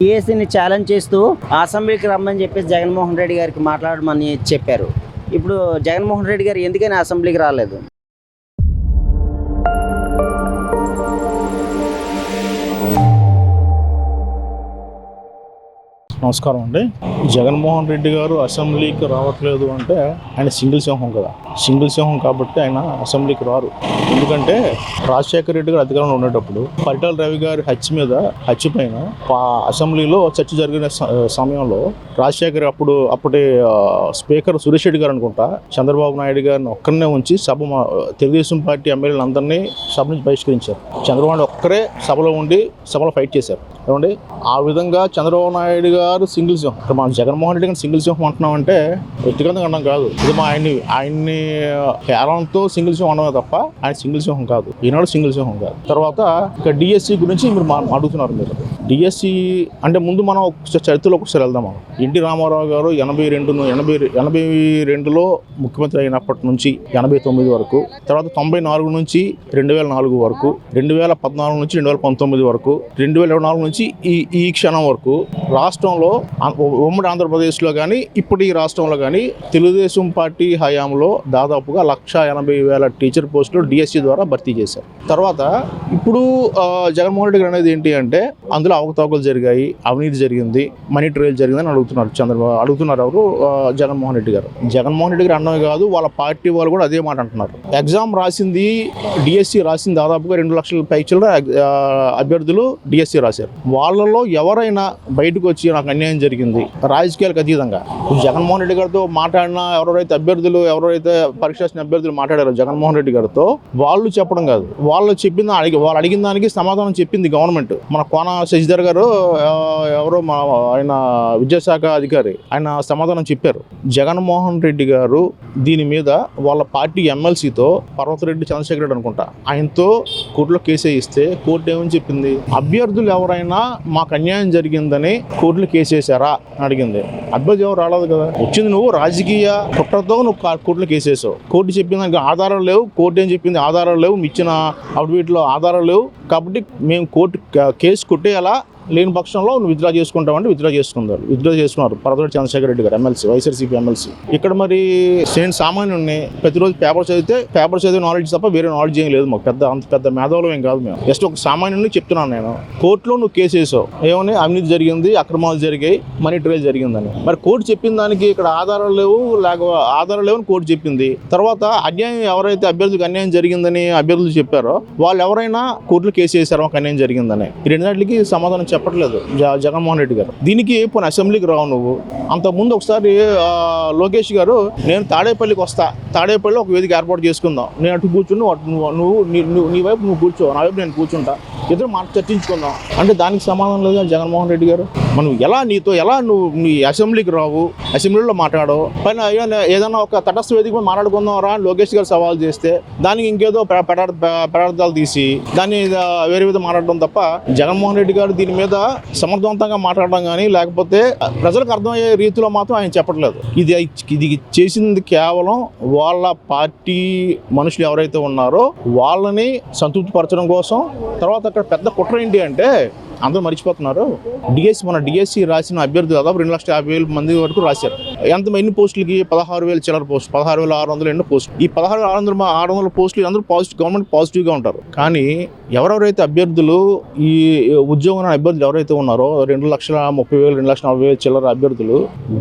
డిఎస్సిని challenge చేస్తూ అసెంబ్లీకి రమ్మని చెప్పేసి జగన్మోహన్ రెడ్డి గారికి మాట్లాడమని చెప్పారు. ఇప్పుడు జగన్మోహన్ రెడ్డి గారు ఎందుకని అసెంబ్లీకి రాలేదు? నమస్కారం అండి. జగన్మోహన్ రెడ్డి గారు అసెంబ్లీకి రావట్లేదు అంటే ఆయన సింగిల్ సింహం కదా. సింగిల్ సింహం కాబట్టి ఆయన అసెంబ్లీకి రారు. ఎందుకంటే రాజశేఖర రెడ్డి గారు అధికారంలో ఉండేటప్పుడు పరిటాల రవి గారి హత్య పైన అసెంబ్లీలో చర్చ జరిగిన సమయంలో రాజశేఖర్ అప్పటి స్పీకర్ సురేష్ రెడ్డి గారు అనుకుంటా చంద్రబాబు నాయుడు గారిని ఒక్కరినే ఉంచి తెలుగుదేశం పార్టీ ఎమ్మెల్యేలు అందరినీ సభ నుంచి బహిష్కరించారు. చంద్రబాబు ఒక్కరే సభలో ఉండి సభలో ఫైట్ చేశారు. ఏమండి, ఆ విధంగా చంద్రబాబు నాయుడు గారు సింగిల్ సింహం. ఇక్కడ మనం జగన్మోహన్ రెడ్డి గారిని సింగిల్ సింహం అంటున్నామంటే వ్యక్తిగతంగా అన్నాం కాదు. ఇది ఆయన్ని కేరళంతో సింగిల్ సింహం అనమే తప్ప ఆయన సింగిల్ సింహం కాదు. ఈనాడు సింగిల్ సింహం కాదు. తర్వాత ఇక డిఎస్సి గురించి మీరు అడుగుతున్నారు. మీరు డిఎస్సి అంటే ముందు మనం చరిత్రలో ఒకసారి వెళ్దాం. మనం ఎన్టీ రామారావు గారు 82లో ముఖ్యమంత్రి అయినప్పటి నుంచి 89 వరకు, తర్వాత 94 నుంచి 2004 వరకు, 2014 నుంచి 2019 వరకు, 2024 నుంచి ఈ క్షణం వరకు రాష్ట్రంలో ఉమ్మడి ఆంధ్రప్రదేశ్లో కానీ ఇప్పుడు ఈ రాష్ట్రంలో కానీ తెలుగుదేశం పార్టీ హయాంలో దాదాపుగా 1,80,000 టీచర్ పోస్టులు డిఎస్సి ద్వారా భర్తీ చేశారు. తర్వాత ఇప్పుడు జగన్మోహన్ రెడ్డి గారు అనేది ఏంటి అంటే అందులో అవకతవకలు జరిగాయి, అవినీతి జరిగింది, మనీ ట్రయల్ జరిగిందని అడుగుతున్నారు ఎవరు? జగన్మోహన్ రెడ్డి గారు. జగన్మోహన్ రెడ్డి గారు అన్నది కాదు, వాళ్ళ పార్టీ వాళ్ళు కూడా అదే మాట అంటున్నారు. ఎగ్జామ్ రాసింది డిఎస్సి రాసింది దాదాపుగా 2 లక్షల పైచల అభ్యర్థులు డిఎస్సి రాశారు. వాళ్ళలో ఎవరైనా బయటకు వచ్చి నాకు అన్యాయం జరిగింది రాజకీయాలకు అతీతంగా జగన్మోహన్ రెడ్డి గారితో మాట్లాడిన ఎవరైతే పరీక్ష రాసిన అభ్యర్థులు మాట్లాడారో జగన్మోహన్ రెడ్డి గారితో వాళ్ళు చెప్పడం కాదు, వాళ్ళు అడిగిన దానికి సమాధానం చెప్పింది గవర్నమెంట్. మన కోన శశిధర్ గారు ఎవరో ఆయన విద్యాశాఖ అధికారి, ఆయన సమాధానం చెప్పారు. జగన్మోహన్ రెడ్డి గారు దీని మీద వాళ్ళ పార్టీ ఎమ్మెల్సీతో పర్వతరెడ్డి చంద్రశేఖర్ రెడ్డి అనుకుంటా ఆయనతో కోర్టులో కేసు వేయిస్తే కోర్టు ఏమని చెప్పింది? అభ్యర్థులు ఎవరైనా మాకు అన్యాయం జరిగిందని కోర్టులో కేసు వేసారా అని అడిగింది. అభ్యర్థి ఎవరు రాలేదు కదా. వచ్చింది నువ్వు రాజకీయ కుట్రతో నువ్వు కోర్టులో కేసు వేసావు. కోర్టు చెప్పింది దానికి ఆధారాలు లేవు. కోర్టు ఏం చెప్పింది? ఆధారాలు లేవు, ఇచ్చిన అఫిడవిట్లో ఆధారాలు లేవు కాబట్టి మేము కోర్టు కేసు కొట్టేయాలా, లేని పక్షంలో నువ్వు విత్డ్రా చేసుకుంటామంటే విత్డ్రా చేసుకున్నారు పర్వతరెడ్డి చంద్రశేఖర్ రెడ్డి గారు ఎమ్మెల్సీ, వైఎస్ఆర్సీపీ ఎమ్మెల్సీ. ఇక్కడ మరి నేను సామాన్యుడిని, ప్రతిరోజు పేపర్ చదివే నాలెడ్జ్ తప్ప వేరే నాలెడ్జ్ ఏం లేదు మాకు. అంత పెద్ద మేధావులు ఏం కాదు మేము. జస్ట్ ఒక సామాన్యుడిని చెప్తున్నాను నేను. కోర్టులో నువ్వు కేసు వేసావు, ఏమని అవినీతి జరిగింది, అక్రమాలు జరిగాయి, మనీ ట్రయల్ జరిగిందని. మరి కోర్టు చెప్పిన దానికి ఇక్కడ ఆధారాలు లేవని కోర్టు చెప్పింది. తర్వాత అన్యాయం ఎవరైతే అభ్యర్థులకు అన్యాయం జరిగిందని అభ్యర్థులు చెప్పారో వాళ్ళు ఎవరైనా కోర్టులో కేసు వేసారో మాకు అన్యాయం జరిగిందని. ఈ రెండింటికి సమాధానం చెప్పట్లేదు జగన్మోహన్ రెడ్డి గారు. దీనికి పోనీ అసెంబ్లీకి రావు నువ్వు. అంతకుముందు ఒకసారి లోకేష్ గారు నేను తాడేపల్లికి వస్తా, తాడేపల్లిలో ఒక వేదిక ఏర్పాటు చేసుకుందాం, నేను అటు కూర్చుని నీ వైపు నువ్వు కూర్చో, నా వైపు నేను కూర్చుంటా, ఇద్దరు చర్చించుకుందాం అంటే దానికి సమాధానం లేదు జగన్మోహన్ రెడ్డి గారు. మనం నువ్వు నీ అసెంబ్లీకి రావు, అసెంబ్లీలో మాట్లాడవు, పైన ఏదైనా ఒక తటస్థ వేదిక మాట్లాడుకుందాం రా అని లోకేష్ గారు సవాల్ చేస్తే దానికి ఇంకేదో పదార్థాలు తీసి దాన్ని వేరే విధంగా మాట్లాడడం తప్ప జగన్మోహన్ రెడ్డి గారు దీని మీద సమర్థవంతంగా మాట్లాడడం కానీ లేకపోతే ప్రజలకు అర్థమయ్యే రీతిలో మాత్రం ఆయన చెప్పట్లేదు. ఇది చేసింది కేవలం వాళ్ళ పార్టీ మనుషులు ఎవరైతే ఉన్నారో వాళ్ళని సంతృప్తి పరచడం కోసం. తర్వాత అక్కడ పెద్ద కుట్ర ఏంటి అంటే అందరూ మర్చిపోతున్నారు, డిఎస్సి రాసిన అభ్యర్థులు దాదాపు 2,50,000 మంది వరకు రాశారు. ఎన్ని పోస్టులకి? 16,000 చిల్లర పోస్టులు, 16,600 ఎన్నో పోస్టులు. ఈ 16,600 పోస్టులు అందరూ గవర్నమెంట్ పాజిటివ్గా ఉంటారు. కానీ ఎవరెవరైతే అభ్యర్థులు ఈ ఉద్యోగం అభ్యర్థులు ఎవరైతే ఉన్నారో 2,30,000 2,40,000 చిల్లర అభ్యర్థులు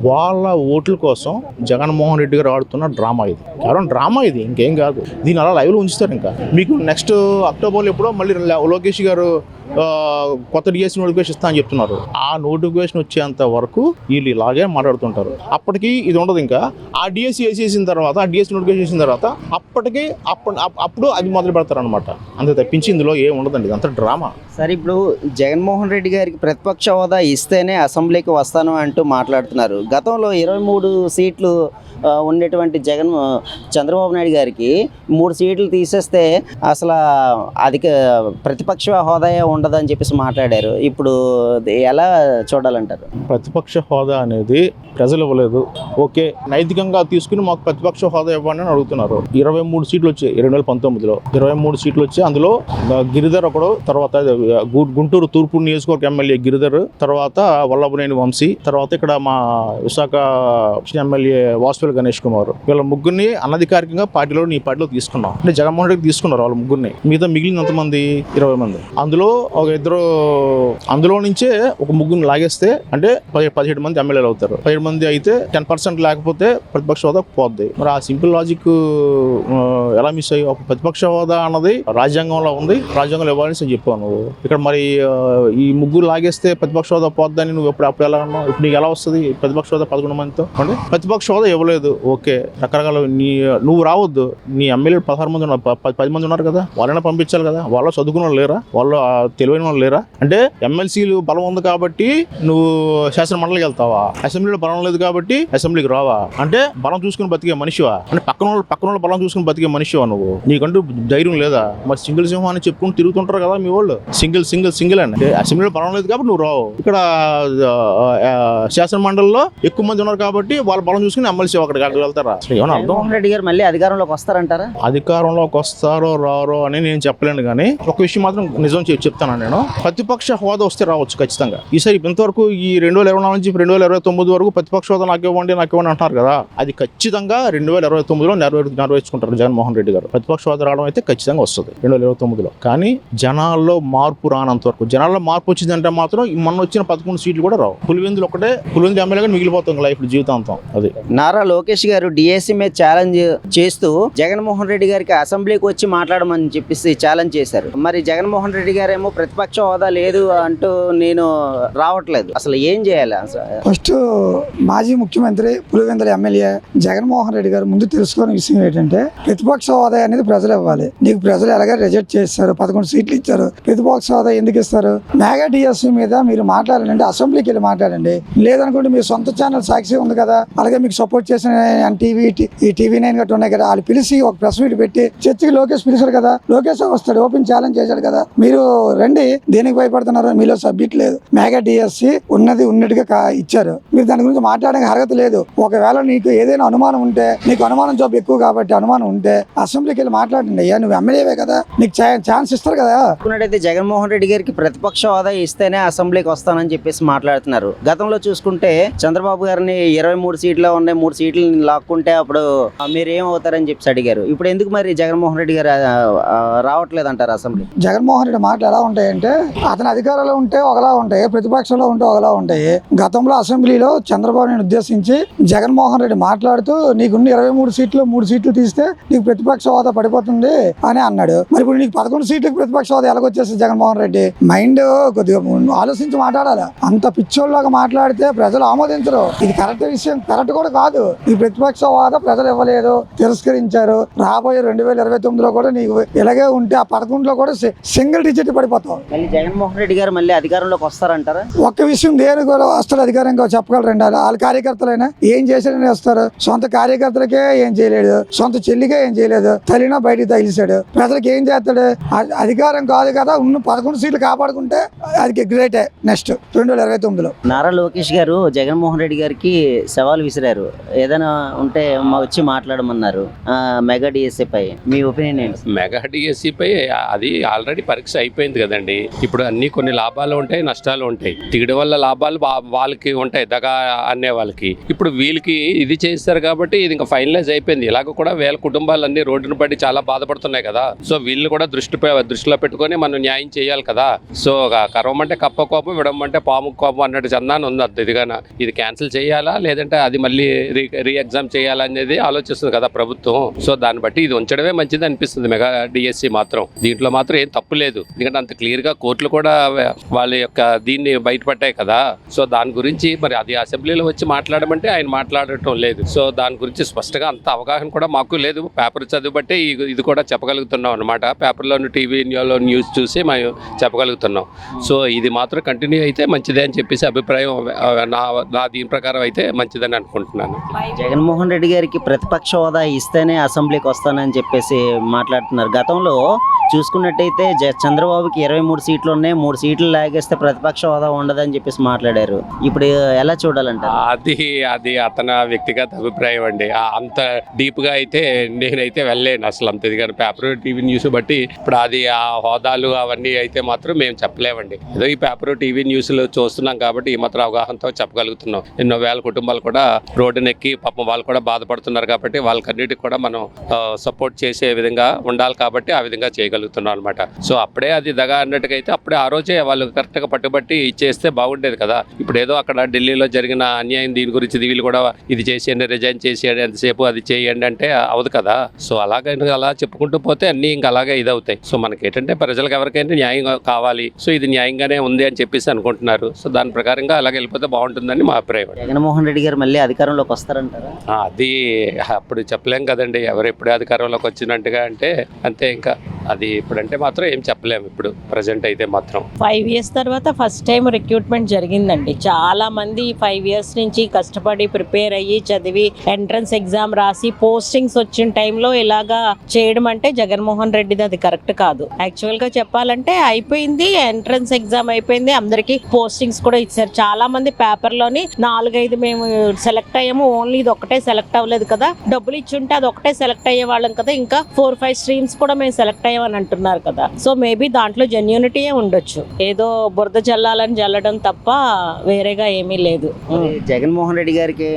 వాళ్ళ ఓట్ల కోసం జగన్మోహన్ రెడ్డి గారు ఆడుతున్న డ్రామా ఇది. కేవలం డ్రామా ఇది, ఇంకేం కాదు. దీన్ని అలా లైవ్లో ఉంచుతారు. ఇంకా మీకు నెక్స్ట్ అక్టోబర్లో ఎప్పుడో మళ్ళీ లోకేష్ గారు కొత్త డిఎస్సి నోటిఫికేషన్ ఇస్తా అని చెప్తున్నారు. ఆ నోటిఫికేషన్ వచ్చేంత వరకు వీళ్ళు ఇలాగే మాట్లాడుతుంటారు. అప్పటికి ఇది ఉండదు. ఇంకా ఆ డిఎస్సి వేసేసిన తర్వాత, ఆ డిఎస్సి నోటిఫికేషన్ వేసిన తర్వాత అప్పుడు అది మొదలు పెడతారు అనమాట. అంతే తప్పించి ఇందులో ఏం ఉండదండి, ఇదంతా డ్రామా. సరే, ఇప్పుడు జగన్మోహన్ రెడ్డి గారికి ప్రతిపక్ష హోదా ఇస్తేనే అసెంబ్లీకి వస్తాను అంటూ మాట్లాడుతున్నారు. గతంలో 23 సీట్లు ఉండేటువంటి చంద్రబాబు నాయుడు గారికి 3 సీట్లు తీసేస్తే అసలు అధిక ప్రతిపక్ష హోదాయే ఉండదని చెప్పేసి మాట్లాడారు. ఇప్పుడు ఎలా చూడాలంటారు? ప్రతిపక్ష హోదా అనేది ప్రజలు ఇవ్వలేదు. ఓకే, నైతికంగా తీసుకుని మాకు ప్రతిపక్ష హోదా ఇవ్వండి అని అడుగుతున్నారు. 23 సీట్లు వచ్చాయి 2019లో. 23 సీట్లు వచ్చాయి. అందులో గిరిధర్ ఒకడు, తర్వాత గుంటూరు తూర్పు నియోజకవర్గ ఎమ్మెల్యే గిరిధర్, తర్వాత వల్లభనేని వంశీ, తర్వాత ఇక్కడ మా విశాఖ ఎమ్మెల్యే వాసుపల్లి గణేష్ కుమార్, వీళ్ళ ముగ్గురిని అనధికారికంగా నీ పార్టీలో తీసుకున్నాం. అంటే జగన్మోహన్ రెడ్డి తీసుకున్నారు వాళ్ళ ముగ్గురిని. మిగతా మిగిలిన ఎంతమంది 20 మంది. అందులో ఒక ఇద్దరు, అందులో నుంచే ఒక ముగ్గురిని లాగేస్తే అంటే 17 మంది ఎమ్మెల్యేలు అవుతారు. 17 మంది అయితే 10% లేకపోతే ప్రతిపక్ష హోదా పోద్ది. మరి ఆ సింపుల్ లాజిక్ ఎలా మిస్ అయ్యి? ఒక ప్రతిపక్ష హోదా అన్నది రాజ్యాంగంలో ఉంది, రాజ్యాంగంలో ఇవ్వాలని చెప్పావు నువ్వు. ఇక్కడ మరి ఈ ముగ్గురు లాగేస్తే ప్రతిపక్ష హోదా పోద్దని నువ్వు అప్పుడు ఎలా అన్నావు? ఇప్పుడు నీకు ఎలా వస్తుంది ప్రతిపక్ష హోదా 11 మందితో? అంటే ప్రతిపక్ష హోదా ఇవ్వలేదు, ఓకే, రకరకాల నువ్వు రావద్దు, నీ ఎమ్మెల్యేలు 16 మంది ఉన్నారు, 10 మంది ఉన్నారు కదా, వాళ్ళైనా పంపించాలి కదా. వాళ్ళు చదువుకున్న వాళ్ళు లేరా? వాళ్ళు తెలివైన వాళ్ళు లేరా? అంటే ఎమ్మెల్సీలు బలం ఉంది కాబట్టి నువ్వు శాసన మండలికి వెళ్తావా? అసెంబ్లీలో బలం లేదు కాబట్టి అసెంబ్లీకి రావా? అంటే బలం చూసుకుని బతికే మనిషివా? అంటే పక్కన వాళ్ళు బలం చూసుకుని బతికే మనిషివా నువ్వు? నీకంటూ ధైర్యం లేదా? మరి సింగిల్ సింహం అని చెప్పుకుని తిరుగుతుంటారు కదా మీ వాళ్ళు. సింగిల్ అంటే అసెంబ్లీలో బలం లేదు కాబట్టి నువ్వు రావు. ఇక్కడ శాసన మండలిలో ఎక్కువ మంది ఉన్నారు కాబట్టి వాళ్ళ బలం చూసుకుని ఎమ్మెల్సీ అక్కడికి వెళ్తారా? జగన్మోహన్ రెడ్డి గారు మళ్ళీ అధికారంలోకి వస్తారంటారా? అధికారంలోకి వస్తారో రారో అని నేను చెప్పలేను, కానీ ఒక విషయం మాత్రం నిజం చెప్తాను. నేను ప్రతిపక్ష హోదా వస్తే రావచ్చు ఖచ్చితంగా. ఈసారి ఇంతవరకు ఈ 2024 నుంచి 2029 వరకు ప్రతిపక్ష హోదా నాకు ఇవ్వండి అంటున్నారు కదా, అది ఖచ్చితంగా 2029లో నెరవేర్చుకుంటారు జగన్మోహన్ రెడ్డి గారు. ప్రతిపక్ష హోదా రావడం అయితే ఖచ్చితంగా వస్తుంది 2029లో. కానీ జనాల్లో మార్పు రానంత వరకు, జనాల్లో మార్పు వచ్చిందంటే మాత్రం మొన్న వచ్చిన 11 సీట్లు కూడా రావు. పులివెందులు ఎమ్మెల్యేగా మిగిలిపోతాం లైఫ్ జీవితాంతం. అది నారా లోకేష్ గారు డిఎస్సీ మీద ఛాలెంజ్ చేస్తూ జగన్మోహన్ రెడ్డి గారికి అసెంబ్లీకి వచ్చి మాట్లాడమని చెప్పేసి ఛాలెంజ్ చేశారు. మరి జగన్మోహన్ రెడ్డి గారేమో ప్రతిపక్ష హోదా లేదు అంటూ నేను రావట్లేదు, అసలు ఏం చేయాలి? ఫస్ట్ మాజీ ముఖ్యమంత్రి పులివెందుల ఎమ్మెల్యే జగన్మోహన్ రెడ్డి గారు ముందు తెలుసుకునే విషయం ఏంటంటే ప్రతిపక్ష హోదా అనేది ప్రజలు ఇవ్వాలి. నీకు ప్రజలు ఎలాగ రిజెక్ట్ చేస్తారు, 11 సీట్లు ఇచ్చారు, ప్రతిపక్ష హోదా ఎందుకు ఇస్తారు? మెగా డిఎస్సీ మీద మీరు మాట్లాడాలంటే అసెంబ్లీకి వెళ్ళి మాట్లాడండి. లేదనుకుంటే మీ సొంత ఛానల్ సాక్షి ఉంది కదా, అలాగే మీకు సపోర్ట్ చేసిన ఈ TV9 గట్రా ఉన్నాయి కదా, వాళ్ళు పిలిచి ఒక ప్రెస్ మీట్ పెట్టి చర్చకి లోకేష్ పిలిచారు కదా, లోకేష్ వస్తాడు, ఓపెన్ ఛాలెంజ్ చేశాడు కదా, మీరు రండి, దేనికి భయపడుతున్నారు? మీలో సబ్జెక్ట్ లేదు. మెగా డిఎస్సీ ఉన్నట్టుగా ఇచ్చారు, మీరు దాని గురించి మాట్లాడడానికి అర్హత లేదు. ఒకవేళ నీకు ఏదైనా అనుమానం ఉంటే, నీకు అనుమానం జాబ్ ఎక్కువ కాబట్టి అనుమానం ఉంటే అసెంబ్లీకి వెళ్ళి మాట్లాడండి. అయ్యా నువ్వు ఎమ్మెల్యేవే కదా, నీకు ఛాన్స్ ఇస్తారు కదా. చూసుకున్నట్టయితే జగన్మోహన్ రెడ్డి గారికి ప్రతిపక్ష హోదా ఇస్తేనే అసెంబ్లీకి వస్తానని చెప్పేసి మాట్లాడుతున్నారు. గతంలో చూసుకుంటే చంద్రబాబు గారిని 23 సీట్లు ఉన్నాయి, 3 సీట్లు లాక్కుంటే అప్పుడు మీరు ఏమవుతారని చెప్పి అడిగారు. ఇప్పుడు ఎందుకు మరి జగన్మోహన్ రెడ్డి గారు రావట్లేదు అంటారు అసెంబ్లీ? జగన్మోహన్ రెడ్డి మాటలు ఎలా ఉంటాయంటే, అతని అధికారంలో ఉంటే ఒకలా ఉంటాయి, ప్రతిపక్షంలో ఉంటే ఒకలా ఉంటాయి. గతంలో అసెంబ్లీలో చంద్రబాబుని ఉద్దేశించి జగన్మోహన్ రెడ్డి మాట్లాడుతూ నీకున్న 23 సీట్లు 3 సీట్లు తీస్తే నీకు ప్రతిపక్ష హోదా పడిపోతుంది అని అన్నాడు. మరి ఇప్పుడు నీకు 11 సీట్లకు ప్రతిపక్ష హోదా ఎలాగొచ్చేస్తుంది? జగన్మోహన్ రెడ్డి మైండ్ కొద్దిగా ఆలోచించి మాట్లాడాలి. అంత పిచ్చోళ్ళగా మాట్లాడితే ప్రజలు ఆమోదించరు. ఇది కరెక్ట్ విషయం, కరెక్ట్ కూడా కాదు. ఈ ప్రతిపక్ష హోదా ప్రజలు ఇవ్వలేదు, తిరస్కరించారు. రాబోయే 2029లో కూడా నీకు ఇలాగే ఉంటే ఆ 11లో కూడా సింగిల్ డిజిట్ పడిపోతావు. మళ్ళీ జగన్మోహన్ రెడ్డి గారు మళ్ళీ అధికారంలోకి వస్తారంటారా? ఒక్క విషయం దేని కూడా వస్తాడు అధికారంగా చెప్పగలరండి. వాళ్ళ కార్యకర్తలైనా ఏం చేశాడని వస్తారు. సొంత కార్యకర్తలకే ఏం చేయలేడు, సొంత చెల్లికే ఏం చేయలేదు, తల్లినా బయటికి తగిలిసాడు. ప్రజలకు ఏం చేస్తాడు? అధికారం కాదు కదా, ఉన్న 11 సీట్లు కాపాడుకుంటే అది గ్రేటే. నెక్స్ట్ 2029లో నారా లోకేష్ గారు జగన్మోహన్ రెడ్డి గారికి సవాల్ విసిరారు, ఏదైనా ఉంటే వచ్చి మాట్లాడమన్నారు మెగా డిఎస్సీ పై. మీ ఒపీనియన్ ఏంటి? మెగా డిఎస్సీ పై అది ఆల్రెడీ పరీక్ష అయిపోయింది కదండి. ఇప్పుడు అన్ని కొన్ని లాభాలు ఉంటాయి, నష్టాలు ఉంటాయి. దిగడం వల్ల లాభాలు వాళ్ళకి ఉంటాయి, దగా అనే వాళ్ళకి. ఇప్పుడు వీళ్ళకి ఇది చేస్తారు కాబట్టి ఇది ఇంకా ఫైనలైజ్ అయిపోయింది. ఇలాగ కూడా వీళ్ళ కుటుంబాలన్నీ రోడ్డును పడి చాలా బాధపడుతున్నాయి కదా. సో వీళ్ళు కూడా దృష్టిలో పెట్టుకొని మనం న్యాయం చేయాలి కదా. సో కరవమంటే కప్ప కోపం, విడమంటే పాము కోపం అన్నట్టు చందాన్ని ఉంది. ఇదిగాన ఇది క్యాన్సిల్ చేయాలా లేదంటే అది మళ్ళీ రీ ఎగ్జామ్ చేయాలా అనేది ఆలోచిస్తుంది కదా ప్రభుత్వం. సో దాన్ని బట్టి ఇది ఉంచడమే మంచిది అనిపిస్తుంది మెగా డిఎస్సీ మాత్రం. దీంట్లో మాత్రం ఏం తప్పు లేదు, ఎందుకంటే అంత క్లియర్ గా కోర్టులు కూడా వాళ్ళ యొక్క దీన్ని బయటపడ్డాయి కదా. సో దాని గురించి మరి అది అసెంబ్లీలో వచ్చి మాట్లాడమంటే ఆయన మాట్లాడటం లేదు. సో దాని గురించి స్పష్టంగా అంత అవగాహన కూడా మాకు లేదు. పేపర్ చదివిబట్టే ఇది కూడా చెప్పగలుగుతున్నాం అనమాట. పేపర్లోను టీవీలో న్యూస్ చూసి మేము చెప్పగలుగుతున్నాం. సో ఇది మాత్రం కంటిన్యూ అయితే మంచిదే అని చెప్పేసి అభిప్రాయం నా దీని ప్రకారం అయితే మంచిదని అనుకుంటున్నాను. జగన్మోహన్ రెడ్డి గారికి ప్రతిపక్ష హోదా ఇస్తేనే అసెంబ్లీకి వస్తానని చెప్పేసి మాట్లాడుతున్నారు. గతంలో చూసుకున్నట్టయితే చంద్రబాబుకి 23 సీట్లు ఉన్నాయి, 3 సీట్లు లాగేస్తే ప్రతిపక్ష హోదా ఉండదని చెప్పేసి మాట్లాడారు. ఇప్పుడు ఎలా చూడాలంటే అది అతని వ్యక్తిగత అభిప్రాయం అండి. అంత డీప్ గా అయితే నేనైతే వెళ్ళలేను అసలు. అంత కానీ పేపర్ టీవీ న్యూస్ బట్టి ఇప్పుడు అది ఆ హోదాలు అవన్నీ అయితే మాత్రం మేము చెప్పలేమండి. ఏదో ఈ పేపర్ టీవీ న్యూస్లో చూస్తున్నాం కాబట్టి ఈ మాత్రం అవగాహనతో చెప్పగలుగుతున్నాం. ఎన్నో వేల కుటుంబాలు కూడా రోడ్డునెక్కి పాపం వాళ్ళు కూడా బాధపడుతున్నారు కాబట్టి వాళ్ళకన్నిటికి కూడా మనం సపోర్ట్ చేసే విధంగా ఉండాలి కాబట్టి ఆ విధంగా చేయగలుగుతున్నాం అనమాట. సో అప్పుడే అది దగా అన్నట్టుగా అయితే అప్పుడే ఆ రోజే వాళ్ళు కరెక్ట్గా పట్టుబట్టి ఇచ్చేస్తే బాగుండేది కదా. ఇప్పుడు ఏదో అక్కడ ఢిల్లీలో జరిగిన అన్యాయం దీని గురించి వీళ్ళు కూడా ఇది చేసేయండి, రిజైన్ చేసేయండి, ఎంతసేపు అది చేయండి అంటే అవదు కదా. సో అలా చెప్పుకుంటూ పోతే అన్నీ ఇంకా అలాగే ఇదవుతాయి. సో మనకి ఏంటంటే ప్రజలకు ఎవరికైనా న్యాయం కావాలి, సో ఇది న్యాయంగానే ఉంది అని చెప్పేసి అనుకుంటున్నారు. సో దాని ప్రకారంగా అలాగే వెళ్ళిపోతే బాగుంటుందని మా అభిప్రాయం. జగన్మోహన్ రెడ్డి గారు మళ్ళీ అధికారంలోకి వస్తారంటారా? అది అప్పుడు చెప్పలేం కదండి, ఎవరు ఎప్పుడు అధికారంలోకి వచ్చినట్టుగా అంటే అంతే. ఇంకా అది ఇప్పుడంటే మాత్రం ఏం చెప్పలేము ఇప్పుడు ప్రజెంట్ అయితే మాత్రం. 5 years తర్వాత ఫస్ట్ టైం రిక్రూట్మెంట్ జరిగిందండి. చాలా మంది 5 years నుంచి కష్టపడి ప్రిపేర్ అయ్యి చదివి ఎంట్రన్స్ ఎగ్జామ్ రాసి పోస్టింగ్స్ వచ్చిన టైంలో ఇలాగా చేయడం అంటే జగన్మోహన్ రెడ్డిది అది కరెక్ట్ కాదు. యాక్చువల్ గా చెప్పాలంటే అయిపోయింది, ఎంట్రన్స్ ఎగ్జామ్ అయిపోయింది, అందరికి పోస్టింగ్స్ కూడా ఇచ్చారు. చాలా మంది పేపర్లోని 4-5 మేము సెలెక్ట్ అయ్యాము, ఓన్లీ ఇది ఒకటే సెలెక్ట్ అవ్వలేదు కదా, డబ్బులు ఇచ్చుంటే అది ఒకటే సెలెక్ట్ అయ్యే వాళ్ళం కదా, ఇంకా 4-5 స్ట్రీమ్స్ కూడా మేము సెలెక్ట్ అయ్యామని అంటున్నారు కదా. సో మేబీ దాంట్లో జెన్యూనిటీయే ఉండొచ్చు, ఏదో బురద జల్లాలని జల్లడం తప్ప వేరేగా ఏమీ లేదు. జగన్మోహన్ రెడ్డి గారికి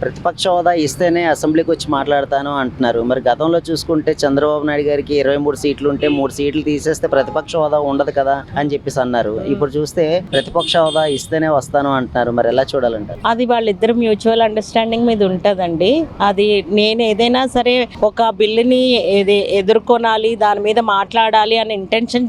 ప్రతిపక్ష హోదా ఇస్తేనే అసెంబ్లీకి వచ్చి మాట్లాడతాను అంటున్నారు. మరి గతంలో చూసుకుంటే చంద్రబాబు నాయుడు గారికి 23 సీట్లు ఉంటే 3 సీట్లు తీసేస్తే ప్రతిపక్ష హోదా ఉండదు కదా అని చెప్పేసి అన్నారు. ఇప్పుడు చూస్తే ప్రతిపక్ష హోదా ఇస్తేనే వస్తాను అంటున్నారు. మరి ఎలా చూడాలంటారు? అది వాళ్ళిద్దరు మ్యూచువల్ అండర్స్టాండింగ్ మీద ఉంటుందండి. అది నేను ఏదైనా సరే ఒక బిల్లుని ఎదుర్కొనాలి, దాని మీద మాట్లాడాలి అనే ఇంటెన్షన్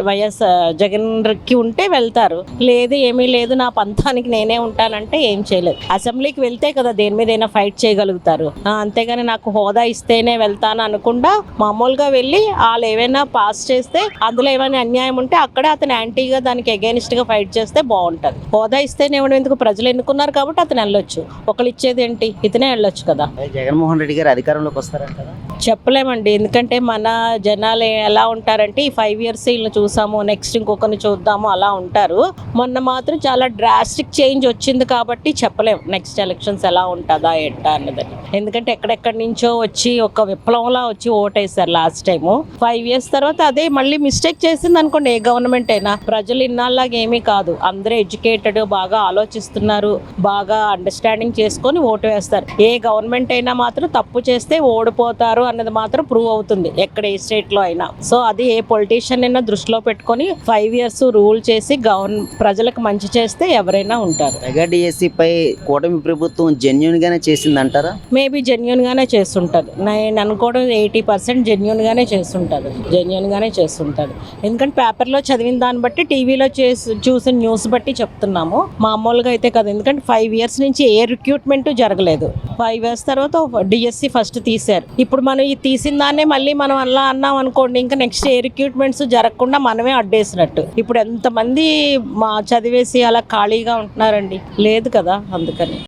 వైఎస్ జగన్కి ఉంటే వెళ్తారు, లేదు ఏమీ లేదు నా పంతానికి నేనే ఉంటానంటే ఏం చేయలేదు. అసెంబ్లీకి వెళ్తే కదా దేని మీద అయినా ఫైట్ చేయగలుగుతారు. అంతేగాని నాకు హోదా ఇస్తేనే వెళ్తాను అనుకుండా మామూలుగా వెళ్ళి వాళ్ళు ఏమైనా పాస్ చేస్తే అందులో ఏమైనా అన్యాయం ఉంటే అక్కడే అతను యాంటీగా దానికి అగైనిస్ట్ గా ఫైట్ చేస్తే బాగుంటది. హోదా ఇస్తేనే ఇవ్వడం ఎందుకు, ప్రజలు ఎన్నుకున్నారు కాబట్టి అతను వెళ్ళొచ్చు, ఒకళ్ళు ఇచ్చేది ఏంటి, ఇతనే వెళ్ళొచ్చు కదా. జగన్మోహన్ రెడ్డి గారు అధికారంలోకి వస్తారంటారా? చెప్పలేమండి, ఎందుకంటే మన జనాలు ఎలా ఉంటారంటే ఈ 5 years వీళ్ళని చూసాము, నెక్స్ట్ ఇంకొకరిని చూద్దాము అలా ఉంటారు. మొన్న మాత్రం చాలా డ్రాస్టిక్ చేంజ్ వచ్చింది కాబట్టి చెప్పలేము నెక్స్ట్ ఎలక్షన్స్ ఎలా ఉంటుందా ఏంటా అన్నదని. ఎందుకంటే ఎక్కడెక్కడి నుంచో వచ్చి ఒక విప్లవంలా వచ్చి ఓటేశారు లాస్ట్ టైము. 5 years తర్వాత అదే మళ్ళీ మిస్టేక్ చేసింది అనుకోండి ఏ గవర్నమెంట్ అయినా. ప్రజలు ఇన్నాళ్ళలాగా ఏమీ కాదు, అందరూ ఎడ్యుకేటెడ్, బాగా ఆలోచిస్తున్నారు, బాగా అండర్స్టాండింగ్ చేసుకొని ఓటు వేస్తారు. ఏ గవర్నమెంట్ అయినా మాత్రం తప్పు చేస్తే ఓడిపోతారు అన్నది మాత్రం ప్రూవ్ అవుతుంది ఎక్కడ ఏ స్టేట్ లో అయినా. సో అది ఏ పొలిటీషియన్ అయినా దృష్టిలో పెట్టుకొని 5 years రూల్ చేసి ప్రజలకు మంచి చేస్తే ఎవరైనా ఉంటారు. మెగా డిఎస్సి పై కూటమి ప్రభుత్వం జెన్యూన్ గానే చేసింది అంటారా? మేబీ జెన్యూన్ గానే చేస్తుంటారు. నేను అనుకోవడం 80% జెన్యూన్ గానే చేస్తుంటారు. ఎందుకంటే పేపర్లో చదివిన దాన్ని బట్టి టీవీలో చూసిన న్యూస్ బట్టి చెప్తున్నాము, మామూలుగా అయితే కదా. ఎందుకంటే 5 years నుంచి ఏ రిక్రూట్మెంట్ జరగలేదు. 5 years తర్వాత డిఎస్సి ఫస్ట్ తీశారు. ఇప్పుడు మనం ఈ తీసిన దాన్నే మళ్ళీ మనం అలా అన్నాం అనుకోండి, ఇంకా నెక్స్ట్ ఏ రిక్రూట్మెంట్స్ జరగకుండా మనమే అడ్డేసినట్టు. ఇప్పుడు ఎంతమంది చదివేసి అలా ఖాళీగా ఉంటున్నారండి, లేదు కదా. అందుకని